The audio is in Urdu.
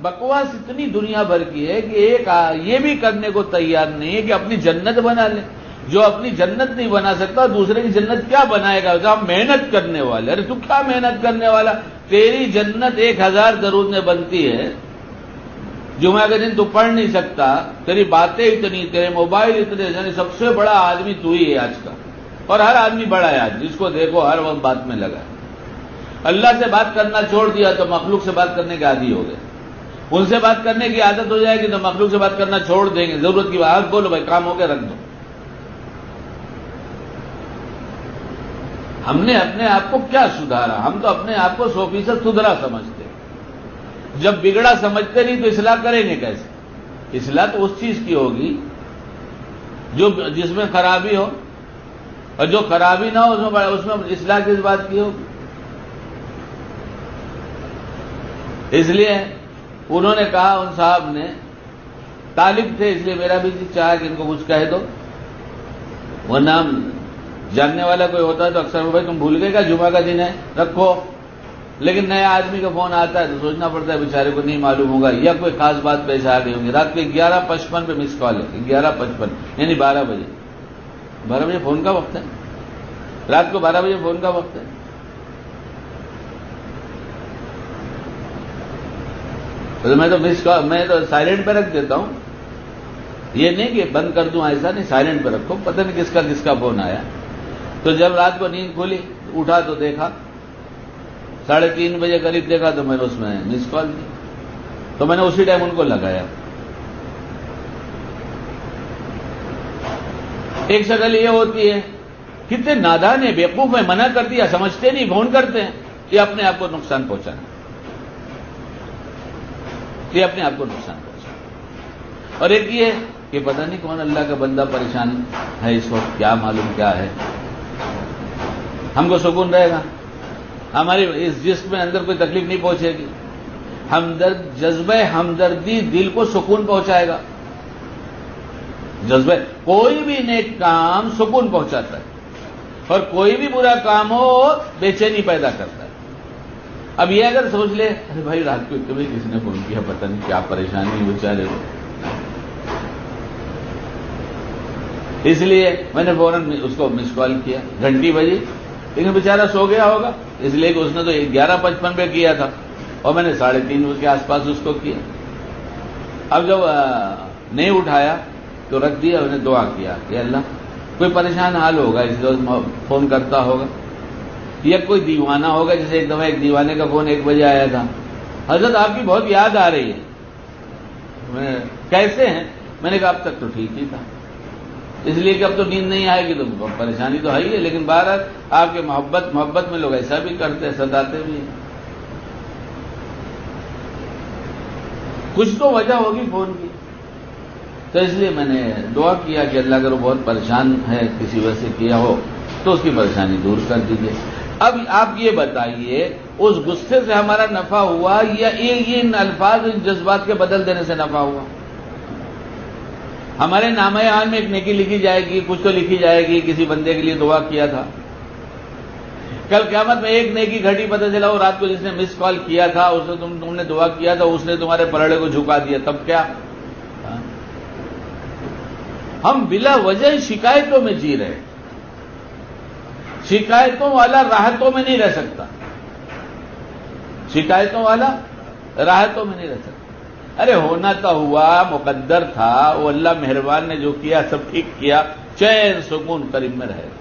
بکواس اتنی دنیا بھر کی ہے کہ ایک یہ بھی کرنے کو تیار نہیں ہے کہ اپنی جنت بنا لے. جو اپنی جنت نہیں بنا سکتا دوسرے کی جنت کیا بنائے گا؟ ہم محنت کرنے والے. ارے تو کیا محنت کرنے والا؟ تیری جنت 1000 درود میں بنتی ہے. جمعہ کے دن تو پڑھ نہیں سکتا, تیری باتیں اتنی, تیرے موبائل اتنے, یعنی سب سے بڑا آدمی تو ہی ہے آج کا. اور ہر آدمی بڑا ہے آج, جس کو دیکھو ہر وقت بات میں لگا ہے. اللہ سے بات کرنا چھوڑ دیا تو مخلوق سے بات کرنے کے عادی ہو گئے. ان سے بات کرنے کی عادت ہو جائے گی تو مخلوق سے بات کرنا چھوڑ دیں گے. ضرورت کی بات بولو بھائی, کام ہو کے رکھ دو. ہم نے اپنے آپ کو کیا سدھارا؟ ہم تو اپنے آپ کو 100% سدھرا سمجھتے. جب بگڑا سمجھتے نہیں تو اصلاح کریں گے کیسے؟ اصلاح تو اس چیز کی ہوگی جس میں خرابی ہو, اور جو خرابی نہ ہو اس میں اصلاح کس بات کی ہوگی؟ اس لیے انہوں نے کہا, ان صاحب نے, طالب تھے اس لیے میرا بھی چاہا کہ ان کو کچھ کہہ دو, ورنہ جاننے والا کوئی ہوتا ہے تو اکثر بھائی تم بھول گئے کیا جمعہ کا دن ہے, رکھو. لیکن نئے آدمی کا فون آتا ہے تو سوچنا پڑتا ہے بیچارے کو نہیں معلوم ہوگا یا کوئی خاص بات پیش آ گئی ہوگی. رات کے 11:55 پہ مس کال ہے, 11:55 یعنی 12 بجے. 12 بجے فون کا وقت ہے, رات کو 12 بجے فون کا وقت ہے. تو میں تو سائلنٹ پہ رکھ دیتا ہوں. یہ نہیں کہ بند کر دوں, ایسا نہیں, سائلنٹ پہ رکھو, پتہ نہیں کس کا فون آیا. تو جب رات کو نیند کھولی اٹھا تو دیکھا 3:30 بجے قریب دیکھا تو میں نے اس میں مس کال دی, تو میں نے اسی ٹائم ان کو لگایا. ایک شکل یہ ہوتی ہے, کتنے نادان ہیں, بیوقوف ہیں, منع کر دیا, سمجھتے نہیں, فون کرتے ہیں. یہ اپنے آپ کو نقصان پہنچانا, یہ اپنے آپ کو نقصان پہنچانا. اور ایک یہ کہ پتہ نہیں کون اللہ کا بندہ پریشان ہے اس وقت, کیا معلوم کیا ہے. ہم کو سکون رہے گا, ہماری اس جسم میں اندر کوئی تکلیف نہیں پہنچے گی. جذبہ ہمدردی دل کو سکون پہنچائے گا. جذبہ, کوئی بھی نیک کام سکون پہنچاتا ہے, اور کوئی بھی برا کام ہو بے چینی پیدا کرتا ہے. اب یہ اگر سوچ لے, ارے بھائی رات کو کبھی کسی نے فون کیا, پتہ نہیں کیا پریشانی بیچارے کو, اس لیے میں نے فوراً اس کو مس کال کیا. گھنٹی بجی, لیکن بیچارہ سو گیا ہوگا, اس لیے کہ اس نے تو 11:55 پہ کیا تھا اور میں نے 3:30 کے آس پاس اس کو کیا. اب جب نہیں اٹھایا تو رکھ دیا, انہیں دعا کیا کہ اللہ کوئی پریشان حال ہوگا اس لیے فون کرتا ہوگا, یا کوئی دیوانہ ہوگا. جیسے ایک دفعہ ایک دیوانے کا فون 1 بجے آیا تھا, حضرت آپ کی بہت یاد آ رہی ہے. کیسے ہیں؟ میں نے کہا اب تک تو ٹھیک ہی تھا, اس لیے کہ اب تو نیند نہیں آئے گی تو پریشانی تو ہے ہی ہے. لیکن بہرحال آپ کے محبت میں لوگ ایسا بھی کرتے ہیں, ستاتے بھی ہیں. کچھ تو وجہ ہوگی فون کی. تو اس لیے میں نے دعا کیا کہ اللہ اگر وہ بہت پریشان ہے کسی وجہ سے کیا ہو تو اس کی پریشانی دور کر دیجیے. اب آپ یہ بتائیے, اس غصے سے ہمارا نفع ہوا یا ان الفاظ ان جذبات کے بدل دینے سے نفع ہوا؟ ہمارے نامہ حال میں ایک نیکی لکھی جائے گی, کچھ تو لکھی جائے گی, کسی بندے کے لیے دعا کیا تھا. کل قیامت میں ایک نیکی گھٹی, پتہ چلا وہ رات کو جس نے مس کال کیا تھا اس نے تم نے دعا کیا تھا, اس نے تمہارے پلڑے کو جھکا دیا, تب کیا؟ ہم بلا وجہ شکایتوں میں جی رہے. شکایتوں والا راحتوں میں نہیں رہ سکتا, شکایتوں والا راحتوں میں نہیں رہ سکتا. ارے ہونا تو ہوا, مقدر تھا, وہ اللہ مہربان نے جو کیا سب ٹھیک کیا, چین سکون قریب میں رہے گا.